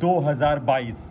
2022।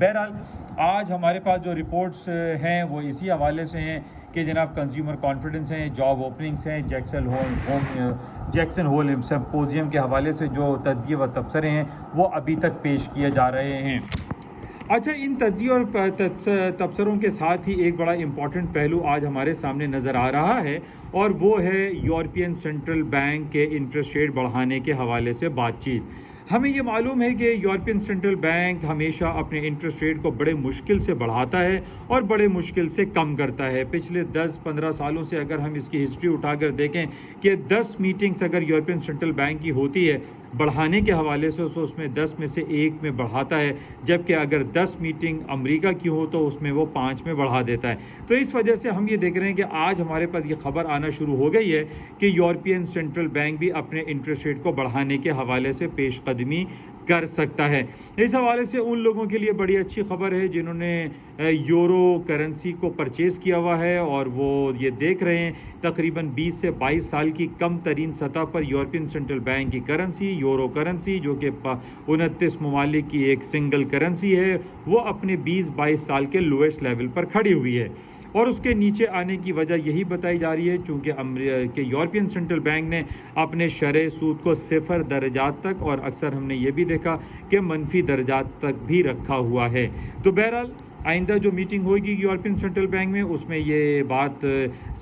بہرحال آج ہمارے پاس جو رپورٹس ہیں وہ اسی حوالے سے ہیں کہ جناب کنزیومر کانفیڈنس ہیں، جاب اوپننگس ہیں، جیکسن ہول سمپوزیم کے حوالے سے جو تجزیے و تبصرے ہیں وہ ابھی تک پیش کیے جا رہے ہیں۔ اچھا، ان تجزیوں اور تبصروں کے ساتھ ہی ایک بڑا امپورٹنٹ پہلو آج ہمارے سامنے نظر آ رہا ہے، اور وہ ہے یورپین سینٹرل بینک کے انٹرسٹ ریٹ بڑھانے کے حوالے سے بات چیت۔ ہمیں یہ معلوم ہے کہ یورپین سینٹرل بینک ہمیشہ اپنے انٹرسٹ ریٹ کو بڑے مشکل سے بڑھاتا ہے اور بڑے مشکل سے کم کرتا ہے۔ پچھلے 10-15 سالوں سے اگر ہم اس کی ہسٹری اٹھا کر دیکھیں کہ 10 میٹنگز اگر یورپین سینٹرل بینک کی ہوتی ہے بڑھانے کے حوالے سے، اس میں 10 میں سے 1 میں بڑھاتا ہے، جبکہ اگر 10 میٹنگ امریکہ کی ہو تو اس میں وہ 5 میں بڑھا دیتا ہے۔ تو اس وجہ سے ہم یہ دیکھ رہے ہیں کہ آج ہمارے پاس یہ خبر آنا شروع ہو گئی ہے کہ یورپین سینٹرل بینک بھی اپنے انٹرسٹ ریٹ کو بڑھانے کے حوالے سے پیش قدمی کر سکتا ہے۔ اس حوالے سے ان لوگوں کے لیے بڑی اچھی خبر ہے جنہوں نے یورو کرنسی کو پرچیز کیا ہوا ہے، اور وہ یہ دیکھ رہے ہیں تقریباً 20 سے 22 سال کی کم ترین سطح پر یورپین سینٹرل بینک کی کرنسی، یورو کرنسی، جو کہ 29 ممالک کی ایک سنگل کرنسی ہے، وہ اپنے 20-22 سال کے لویسٹ لیول پر کھڑی ہوئی ہے۔ اور اس کے نیچے آنے کی وجہ یہی بتائی جا رہی ہے چونکہ یورپین سینٹرل بینک نے اپنے شرح سود کو 0 درجات تک، اور اکثر ہم نے یہ بھی دیکھا کہ منفی درجات تک بھی رکھا ہوا ہے۔ تو بہرحال آئندہ جو میٹنگ ہوگی یورپین سینٹرل بینک میں، اس میں یہ بات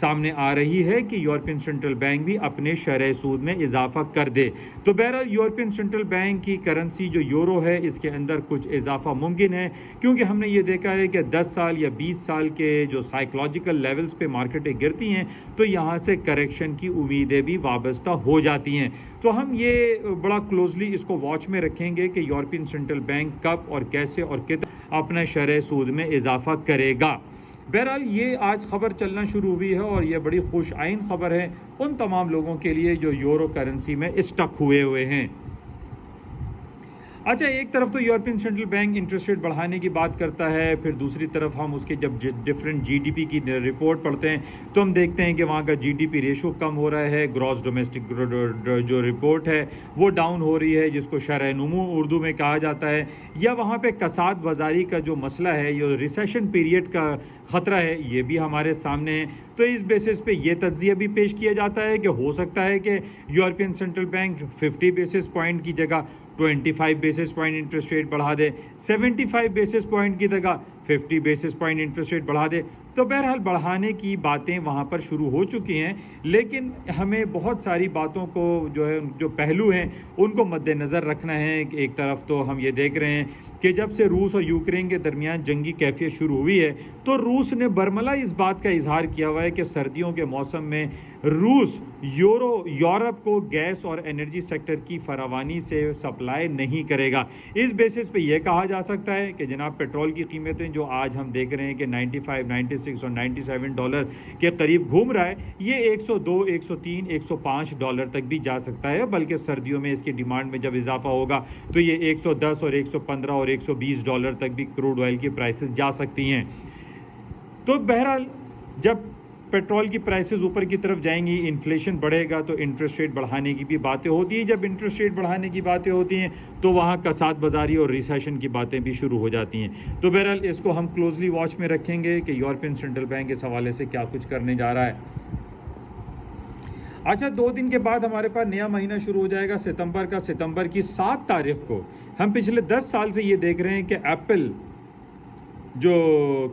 سامنے آ رہی ہے کہ یورپین سینٹرل بینک بھی اپنے شرح سود میں اضافہ کر دے۔ تو بہرحال یورپین سینٹرل بینک کی کرنسی جو یورو ہے، اس کے اندر کچھ اضافہ ممکن ہے، کیونکہ ہم نے یہ دیکھا ہے کہ 10 سال یا 20 سال کے جو سائیکولوجیکل لیولز پہ مارکیٹیں گرتی ہیں تو یہاں سے کریکشن کی امیدیں بھی وابستہ ہو جاتی ہیں۔ تو ہم یہ بڑا کلوزلی اس کو واچ میں رکھیں گے کہ یورپین سینٹرل بینک کب اور کیسے اور کتنا اپنا شرح سود میں اضافہ کرے گا۔ بہرحال یہ آج خبر چلنا شروع ہوئی ہے، اور یہ بڑی خوش آئند خبر ہے ان تمام لوگوں کے لیے جو یورو کرنسی میں اسٹک ہوئے ہیں۔ اچھا، ایک طرف تو European central bank interest rate بڑھانے کی بات کرتا ہے، پھر دوسری طرف ہم اس کے جب ڈفرینٹ جی ڈی پی کی رپورٹ پڑھتے ہیں تو ہم دیکھتے ہیں کہ وہاں کا جی ڈی پی ریشو کم ہو رہا ہے، گراس ڈومیسٹک جو رپورٹ ہے وہ ڈاؤن ہو رہی ہے، جس کو شرح نمو اردو میں کہا جاتا ہے، یا وہاں پہ کساد بازاری کا جو مسئلہ ہے، یہ ریسیشن پیریڈ کا خطرہ ہے، یہ بھی ہمارے سامنے ہے۔ تو اس بیسس پہ یہ تجزیہ بھی پیش کیا جاتا ہے کہ ہو سکتا ہے کہ European central bank 50 basis point کی جگہ 25 بیسس پوائنٹ انٹرسٹ ریٹ بڑھا دے، 75 بیسس پوائنٹ کی جگہ 50 بیسس پوائنٹ انٹرسٹ ریٹ بڑھا دے۔ تو بہرحال بڑھانے کی باتیں وہاں پر شروع ہو چکی ہیں، لیکن ہمیں بہت ساری باتوں کو جو پہلو ہیں ان کو مد نظر رکھنا ہے۔ ایک طرف تو ہم یہ دیکھ رہے ہیں کہ جب سے روس اور یوکرین کے درمیان جنگی کیفیت شروع ہوئی ہے تو روس نے برملا اس بات کا اظہار کیا ہوا ہے کہ سردیوں کے موسم میں روس یورپ کو گیس اور انرجی سیکٹر کی فراوانی سے سپلائی نہیں کرے گا۔ اس بیسس پہ یہ کہا جا سکتا ہے کہ جناب پیٹرول کی قیمتیں جو آج ہم دیکھ رہے ہیں کہ 95، 96 اور 97 ڈالر کے قریب گھوم رہا ہے، یہ 102، 103، 105 ڈالر تک بھی جا سکتا ہے، بلکہ سردیوں میں اس کی ڈیمانڈ میں جب اضافہ ہوگا تو یہ 110 اور 115 اور 120 ڈالر تک بھی کروڈ آئل کی پرائسز جا سکتی ہیں۔ تو بہرحال جب پیٹرول کی پرائسز اوپر کی طرف جائیں گی، انفلیشن بڑھے گا تو انٹرسٹ ریٹ بڑھانے کی بھی باتیں ہوتی ہیں۔ جب انٹرسٹ ریٹ بڑھانے کی باتیں ہوتی ہیں تو وہاں کساد بازاری اور ریسیشن کی باتیں بھی شروع ہو جاتی ہیں۔ تو بہرحال اس کو ہم کلوزلی واچ میں رکھیں گے کہ یورپین سینٹرل بینک اس حوالے سے کیا کچھ کرنے جا رہا ہے۔ اچھا، 2 دن کے بعد ہمارے پاس نیا مہینہ شروع ہو جائے گا ستمبر کا۔ ستمبر کی 7 تاریخ کو ہم پچھلے 10 سال سے یہ دیکھ رہے ہیں کہ ایپل جو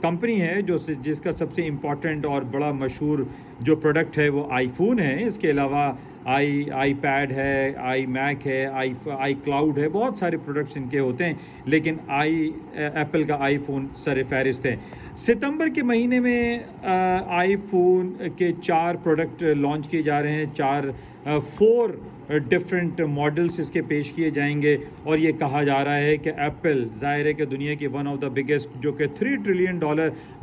کمپنی ہے جس کا سب سے امپورٹنٹ اور بڑا مشہور جو پروڈکٹ ہے وہ آئی فون ہے، اس کے علاوہ آئی پیڈ ہے، آئی میک ہے، آئی کلاؤڈ ہے، بہت سارے پروڈکٹس ان کے ہوتے ہیں، لیکن ایپل کا آئی فون سر فہرست ہے۔ ستمبر کے مہینے میں آئی فون کے 4 پروڈکٹ لانچ کیے جا رہے ہیں، 4 ڈفرینٹ ماڈلز اس کے پیش کیے جائیں گے، اور یہ کہا جا رہا ہے کہ ایپل ظاہر ہے کہ دنیا کی ون آف دا بگیسٹ جو کہ $3 ٹریلین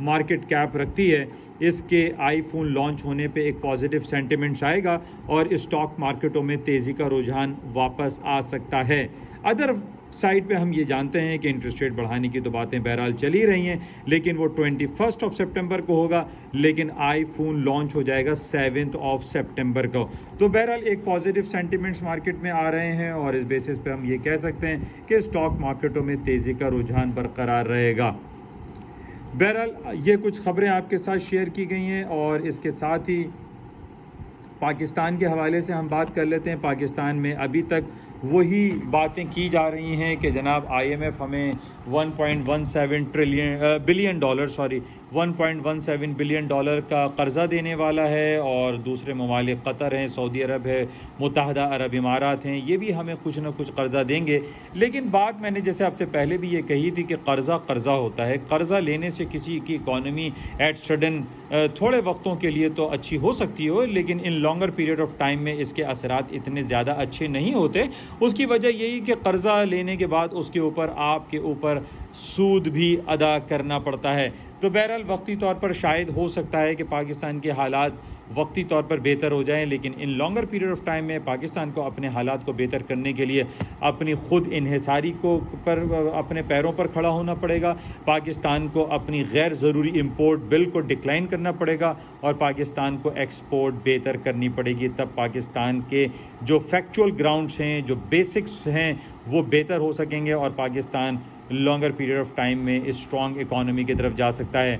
مارکیٹ کیپ رکھتی ہے، اس کے آئی فون لانچ ہونے پہ ایک پازیٹیو سینٹیمنٹس آئے گا اور اسٹاک مارکیٹوں میں تیزی کا رجحان واپس آ سکتا ہے۔ ادر سائڈ پہ ہم یہ جانتے ہیں کہ انٹرسٹ ریٹ بڑھانے کی تو باتیں بہرحال چلی رہی ہیں، لیکن وہ 21 سپٹمبر کو ہوگا، لیکن آئی فون لانچ ہو جائے گا 7 سپٹمبر کو۔ تو بہرحال ایک پازیٹیو سینٹیمنٹس مارکیٹ میں آ رہے ہیں، اور اس بیسس پہ ہم یہ کہہ سکتے ہیں کہ اسٹاک مارکیٹوں میں تیزی کا رجحان برقرار رہے گا۔ بہرحال یہ کچھ خبریں آپ کے ساتھ شیئر کی گئی ہیں، اور اس کے ساتھ ہی پاکستان کے حوالے سے ہم بات کر لیتے ہیں۔ پاکستان میں ابھی تک وہی باتیں کی جا رہی ہیں کہ جناب آئی ایم ایف ہمیں 1.17 بلین ڈالر کا قرضہ دینے والا ہے، اور دوسرے ممالک قطر ہیں، سعودی عرب ہے، متحدہ عرب امارات ہیں، یہ بھی ہمیں کچھ نہ کچھ قرضہ دیں گے۔ لیکن بات میں نے جیسے آپ سے پہلے بھی یہ کہی تھی کہ قرضہ ہوتا ہے، قرضہ لینے سے کسی کی اکانومی ایٹ سڈن تھوڑے وقتوں کے لیے تو اچھی ہو سکتی ہو، لیکن ان لانگر پیریڈ آف ٹائم میں اس کے اثرات اتنے زیادہ اچھے نہیں ہوتے۔ اس کی وجہ یہی کہ قرضہ لینے کے بعد اس کے اوپر آپ کے اوپر سود بھی ادا کرنا پڑتا ہے۔ تو بہرحال وقتی طور پر شاید ہو سکتا ہے کہ پاکستان کے حالات وقتی طور پر بہتر ہو جائیں، لیکن ان لانگر پیریڈ آف ٹائم میں پاکستان کو اپنے حالات کو بہتر کرنے کے لیے اپنی خود انحصاری اپنے پیروں پر کھڑا ہونا پڑے گا۔ پاکستان کو اپنی غیر ضروری امپورٹ بل کو ڈکلائن کرنا پڑے گا، اور پاکستان کو ایکسپورٹ بہتر کرنی پڑے گی۔ تب پاکستان کے جو فیکچول گراؤنڈز ہیں، جو بیسکس ہیں، وہ بہتر ہو سکیں گے، اور Pakistan longer period of time میں اسٹرانگ اکانومی کی طرف جا سکتا ہے۔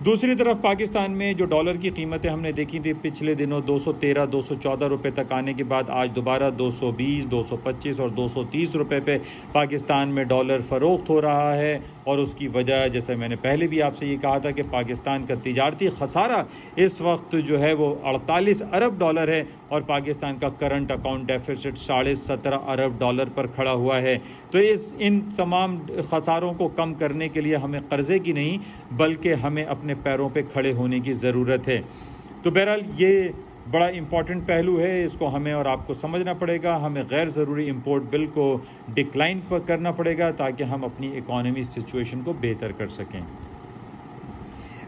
دوسری طرف پاکستان میں جو ڈالر کی قیمتیں ہم نے دیکھی تھی پچھلے دنوں 213 214 روپے تک آنے کے بعد آج دوبارہ 220 225 اور 230 روپے پہ پاکستان میں ڈالر فروخت ہو رہا ہے، اور اس کی وجہ جیسے میں نے پہلے بھی آپ سے یہ کہا تھا کہ پاکستان کا تجارتی خسارہ اس وقت جو ہے وہ 48 ارب ڈالر ہے، اور پاکستان کا کرنٹ اکاؤنٹ ڈیفیسٹ 17.5 ارب ڈالر پر کھڑا ہوا ہے۔ تو ان تمام خساروں کو کم کرنے کے لیے ہمیں قرضے کی نہیں بلکہ ہمیں اپنے پیروں پہ کھڑے ہونے کی ضرورت ہے۔ تو بہرحال یہ بڑا امپورٹنٹ پہلو ہے، اس کو ہمیں اور آپ کو سمجھنا پڑے گا۔ ہمیں غیر ضروری امپورٹ بل کو ڈکلائن کرنا پڑے گا تاکہ ہم اپنی اکانومی سچویشن کو بہتر کر سکیں۔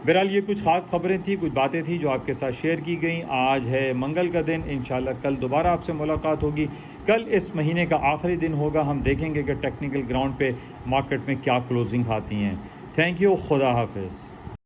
بہرحال یہ کچھ خاص خبریں تھیں، کچھ باتیں تھیں جو آپ کے ساتھ شیئر کی گئیں۔ آج ہے منگل کا دن، انشاءاللہ کل دوبارہ آپ سے ملاقات ہوگی۔ کل اس مہینے کا آخری دن ہوگا، ہم دیکھیں گے کہ ٹیکنیکل گراؤنڈ پہ مارکیٹ میں کیا کلوزنگ آتی ہیں۔ تھینک یو، خدا حافظ۔